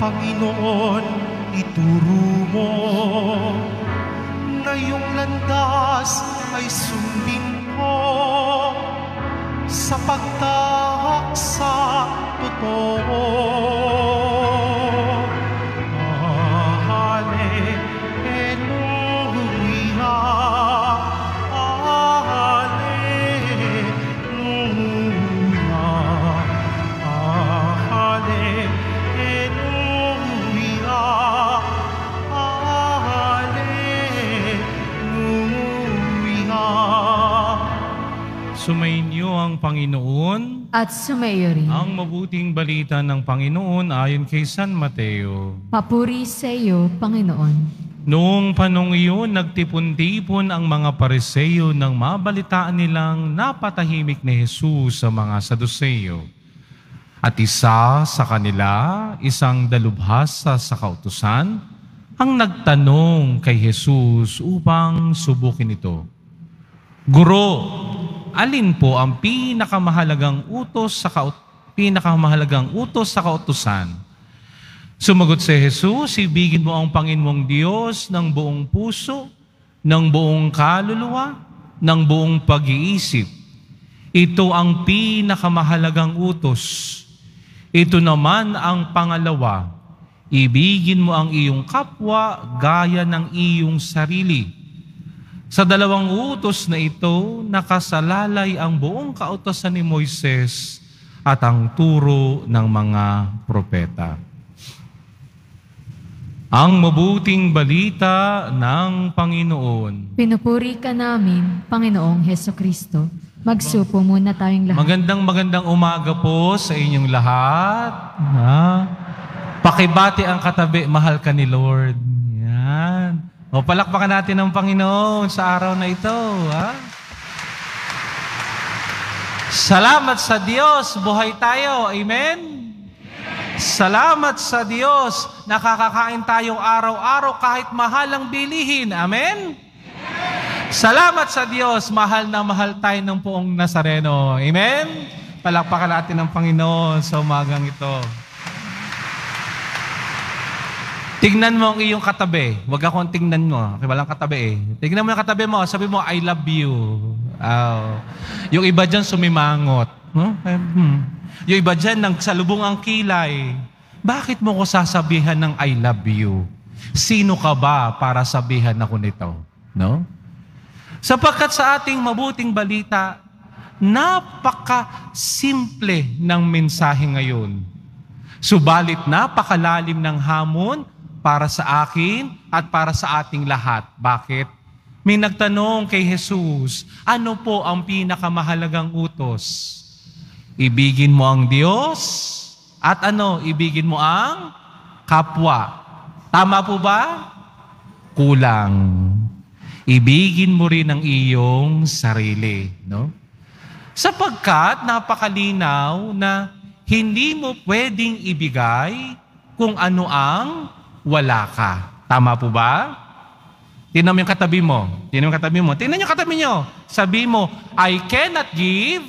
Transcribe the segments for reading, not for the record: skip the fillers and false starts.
Panginoon, ituro mo na iyong landas ay sundin ko sa pagtahak sa totoo. Sumainyo ang Panginoon at sumaiyo rin. ang mabuting balita ng Panginoon ayon kay San Mateo. Papuri sa iyo, Panginoon. Noong panong iyon, nagtipon-tipon ang mga Pariseo nang mabalitaan nilang napatahimik ni Jesus sa mga Saduceo. At isa sa kanila, isang dalubhasa sa kautusan, ang nagtanong kay Jesus upang subukin ito. Guro, alin po ang pinakamahalagang utos sa kautusan? Sumagot si Jesus, ibigin mo ang Panginoong Diyos ng buong puso, ng buong kaluluwa, ng buong pag-iisip. Ito ang pinakamahalagang utos. Ito naman ang pangalawa, ibigin mo ang iyong kapwa gaya ng iyong sarili. Sa dalawang utos na ito, nakasalalay ang buong kautusan ni Moises at ang turo ng mga propeta. Ang mabuting balita ng Panginoon. Pinupuri ka namin, Panginoong Hesukristo. Magsupo muna tayong lahat. Magandang umaga po sa inyong lahat. Pakibati ang katabi, mahal ka ni Lord. Yan. O, palakpakan natin ang Panginoon sa araw na ito. Salamat sa Diyos, buhay tayo. Amen? Salamat sa Diyos, nakakakain tayo araw-araw kahit mahal ang bilihin. Amen? Salamat sa Diyos, mahal na mahal tayo ng Poong Nazareno. Amen? Palakpakan natin ang Panginoon sa umagang ito. Tignan mo ang iyong katabi. Huwag akong tingnan mo. Okay, walang katabi eh. Tignan mo yung katabi mo. Sabi mo, I love you. Yung iba dyan sumimangot. Yung iba dyan nang salubong ang kilay. Bakit mo ko sasabihan ng I love you? Sino ka ba para sabihan ako nito? No? Sapagkat sa ating mabuting balita, napaka-simple ng mensahe ngayon. Subalit napakalalim ng hamon para sa akin at para sa ating lahat. Bakit? May nagtanong kay Jesus, ano po ang pinakamahalagang utos? Ibigin mo ang Diyos at ibigin mo ang kapwa. Tama po ba? Kulang. Ibigin mo rin ang iyong sarili. No? Sapagkat napakalinaw na hindi mo pwedeng ibigay kung ano ang wala ka. Tama po ba? Tingnan mo yung katabi mo. Tingnan yung katabi nyo. Sabi mo, I cannot give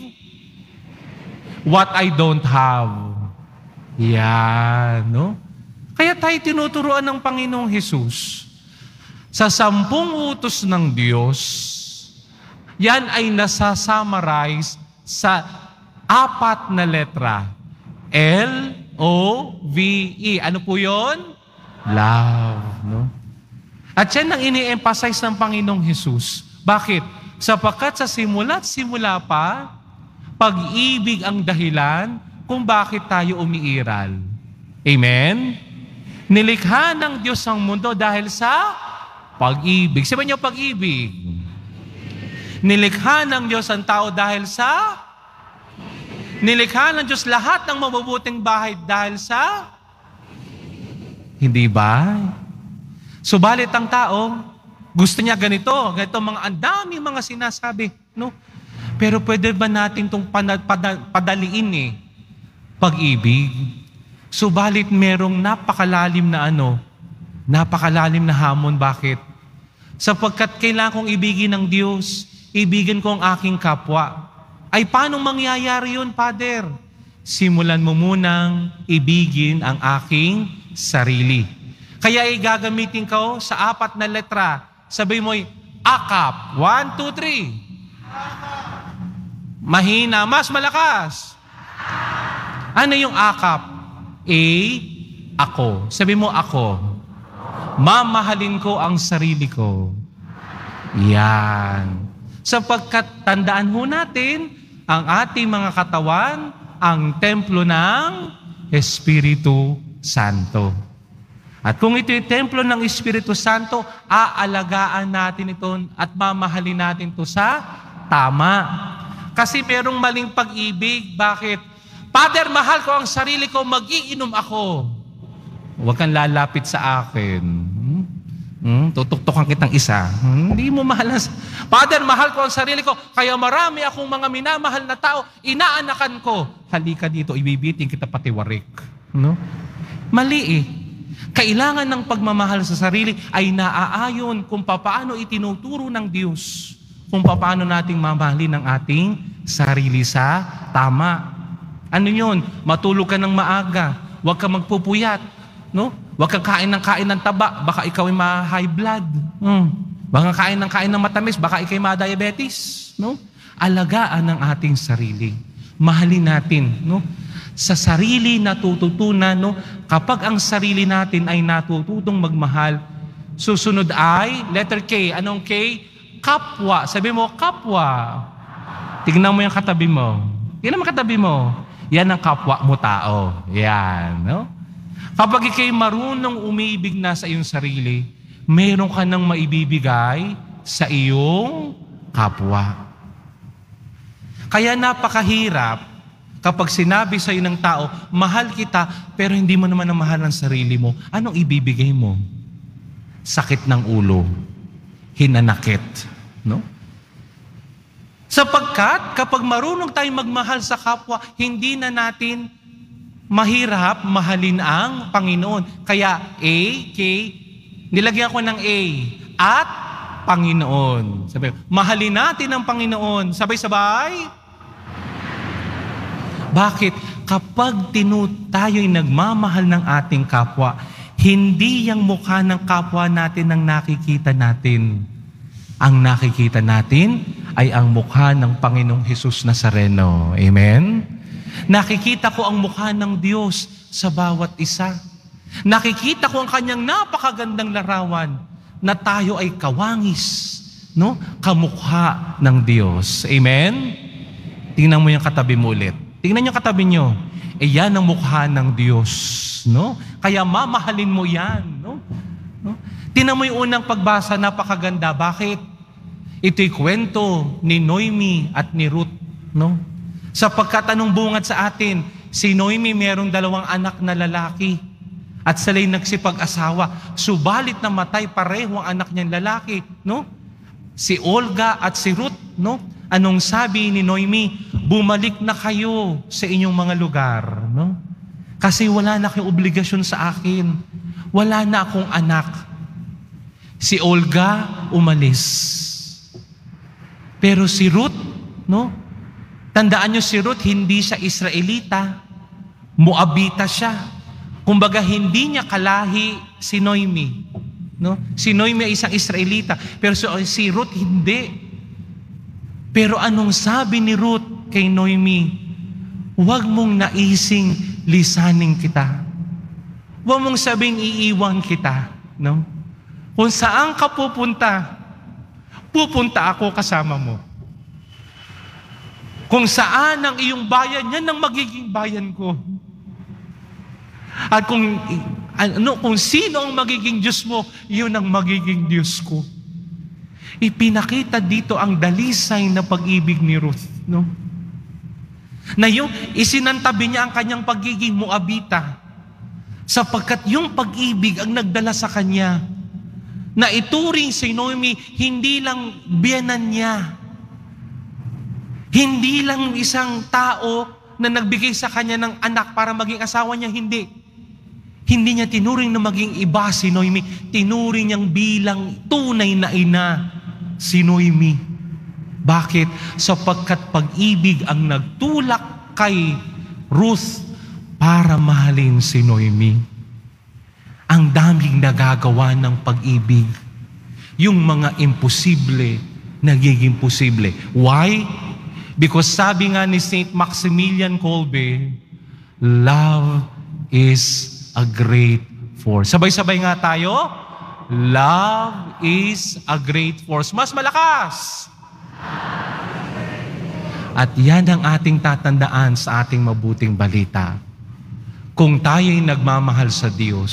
what I don't have. Yan, no? Kaya tayo tinuturuan ng Panginoong Jesus. Sa 10 utos ng Diyos, yan ay nasasummarize sa 4 na letra. L-O-V-E. Ano po yun? Love, no? At yan ang ini-emphasize ng Panginoong Jesus. Bakit? Sapagkat sa simula pa, pag-ibig ang dahilan kung bakit tayo umiiral. Amen? Nilikha ng Diyos ang mundo dahil sa pag-ibig. Sabihin niyo pag-ibig. Nilikha ng Diyos ang tao dahil sa nilikha ng Diyos lahat ng mabubuting bahay dahil sa hindi ba? Subalit ang tao, gusto niya ganito mga ang daming mga sinasabi, no? Pero pwede ba natin itong padaliin pag-ibig? Subalit merong napakalalim na napakalalim na hamon. Bakit? Sapagkat kailangan kong ibigin ng Diyos, ibigin ko ang aking kapwa. Ay paano mangyayari yun, Father? Simulan mo munang ibigin ang aking sarili. Kaya gagamitin ko sa 4 na letra. Sabi mo, akap. 1, 2, 3. Mahina. Mas malakas. Ano yung akap? A, ako. Sabi mo, ako. Mamahalin ko ang sarili ko. Yan. Sapagkat tandaan ho natin, ang ating mga katawan, ang templo ng Espiritu Santo. At kung ito yung templo ng Espiritu Santo, aalagaan natin ito at mamahalin natin ito sa tama. Kasi merong maling pag-ibig. Bakit? Father, mahal ko ang sarili ko, mag-iinom ako. Huwag kang lalapit sa akin. Tutuktukan kitang isa. Hindi mo mahal. Father, mahal ko ang sarili ko, kaya marami akong mga minamahal na tao, inaanakan ko. Halika dito, ibibiting kita pati warik. No? Mali eh. Kailangan ng pagmamahal sa sarili ay naaayon kung paano itinuturo ng Diyos, kung paano nating mamahalin ang ating sarili sa tama. Ano yun? Matulog ka ng maaga. Huwag ka magpupuyat. No? Huwag kang kain ng taba, baka ikaw ay ma-high blood. Huwag kang kain ng matamis, baka ikaw ay ma-diabetes. No? Alagaan ang ating sarili. Mahalin natin. No? Sa sarili natututunan, no? Kapag ang sarili natin ay natututong magmahal, susunod ay, letter K. Anong K? Kapwa. Sabi mo, kapwa. Tignan mo yung katabi mo. Yan ang katabi mo. Yan ang kapwa mo tao. Yan. No? Kapag ikay marunong umiibig na sa iyong sarili, meron ka nang maibibigay sa iyong kapwa. Kaya napakahirap kapag sinabi sa iyo ng tao, mahal kita, pero hindi mo naman mahal ang sarili mo. Anong ibibigay mo? Sakit ng ulo. Hinanakit. No? Sapagkat kapag marunong tayong magmahal sa kapwa, hindi na natin mahirap mahalin ang Panginoon. Kaya A, K, nilagyan ko ng A, at Panginoon. Sabi, mahalin natin ang Panginoon. Sabay-sabay. Bakit? Kapag tayo'y nagmamahal ng ating kapwa, hindi yung mukha ng kapwa natin ang nakikita natin. Ang nakikita natin ay ang mukha ng Panginoong Hesus Nazareno. Amen? Nakikita ko ang mukha ng Diyos sa bawat isa. Nakikita ko ang kanyang napakagandang larawan na tayo ay kawangis, no? Kamukha ng Diyos. Amen? Tingnan mo yung katabi mo ulit. Tingnan yung katabi nyo. Yan ang mukha ng Diyos, no? Kaya mamahalin mo yan, no? Tingnan mo yung unang pagbasa, napakaganda. Bakit? Ito'y kwento ni Noemi at ni Ruth, no? Sapagkat anong bungad sa atin? Si Noemi mayroong 2 anak na lalaki at sila'y nagsipag-asawa. Subalit namatay pareho ang anak niyang lalaki, no? Si Olga at si Ruth, no? Anong sabi ni Noemi? Bumalik na kayo sa inyong mga lugar, no? Kasi wala na kayong obligasyon sa akin. Wala na akong anak. Si Olga umalis. Pero si Ruth, no? Tandaan nyo si Ruth, hindi siya Israelita. Moabita siya. Kumbaga, hindi niya kalahi si Noemi. No? Si Noemi ay isang Israelita. Pero si Ruth, hindi. Pero anong sabi ni Ruth kay Noemi? Huwag mong naising lisanin kita. Huwag mong sabing iiwan kita. No? Kung saan ka pupunta ako kasama mo. Kung saan ang iyong bayan, yan ang magiging bayan ko. At kung sino ang magiging Diyos mo, yun ang magiging Diyos ko. Ipinakita dito ang dalisay na pag-ibig ni Ruth, no? Na yung isinantabi niya ang kanyang pagiging Moabita, sapagkat yung pag-ibig ang nagdala sa kanya, na ituring si Noemi, hindi lang biyanan niya, hindi lang isang tao na nagbigay sa kanya ng anak para maging asawa niya, hindi. Hindi niya tinuring na maging iba si Noemi. Tinuring niyang bilang tunay na ina si Noemi. Bakit? Sapagkat pag-ibig ang nagtulak kay Ruth para mahalin si Noemi. ang daming nagagawa ng pag-ibig. Yung mga imposible, nagiging posible. Why? Because sabi nga ni St. Maximilian Kolbe, love is a great force. Sabay-sabay nga tayo. Love is a great force. Mas malakas. At yan ang ating tatandaan sa ating mabuting balita. Kung tayo'y nagmamahal sa Diyos,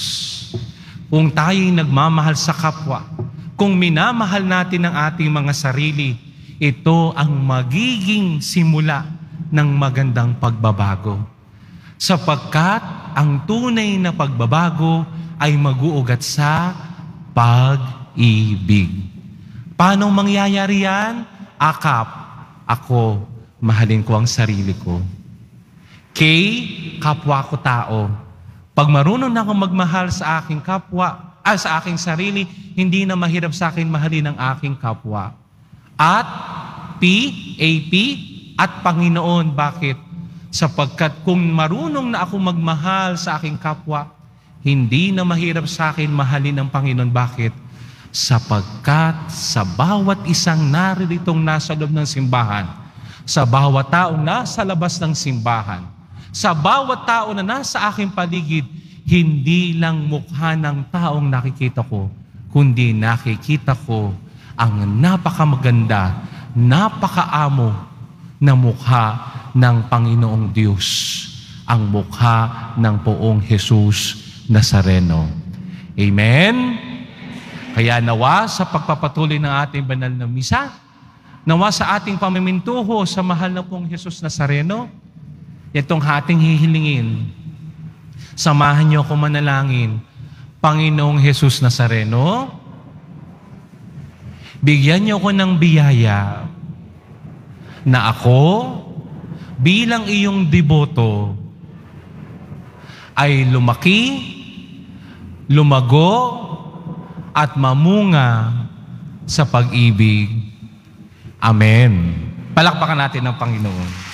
kung tayo'y nagmamahal sa kapwa, kung minamahal natin ang ating mga sarili, ito ang magiging simula ng magandang pagbabago. Sapagkat ang tunay na pagbabago ay mag-uugat sa pag-ibig. Paano mangyayari yan? Ako, mahalin ko ang sarili ko. Kapwa ko tao. Pag marunong na akong magmahal sa aking kapwa, sa aking sarili, hindi na mahirap sa akin mahalin ang aking kapwa. At at Panginoon. Bakit? Sapagkat kung marunong na ako magmahal sa aking kapwa, hindi na mahirap sa akin mahalin ang Panginoon. Bakit? Sapagkat sa bawat isang naritong nasa loob ng simbahan, sa bawat taong nasa labas ng simbahan, sa bawat tao na nasa aking paligid, hindi lang mukha ng taong nakikita ko, kundi nakikita ko ang napakamaganda, napakaamo na mukha ng Panginoong Diyos, ang mukha ng Poong Jesus Nazareno. Amen? Kaya nawa sa pagpapatuloy ng ating banal na misa, nawa sa ating pamimintuho sa mahal na Poong Jesus Nazareno, itong ating hihilingin. Samahan niyo ako manalangin. Panginoong Jesus Nazareno, bigyan niyo ko ng biyaya na ako bilang iyong deboto ay lumaki, lumago, at mamunga sa pag-ibig. Amen. Palakpakan natin ng Panginoon.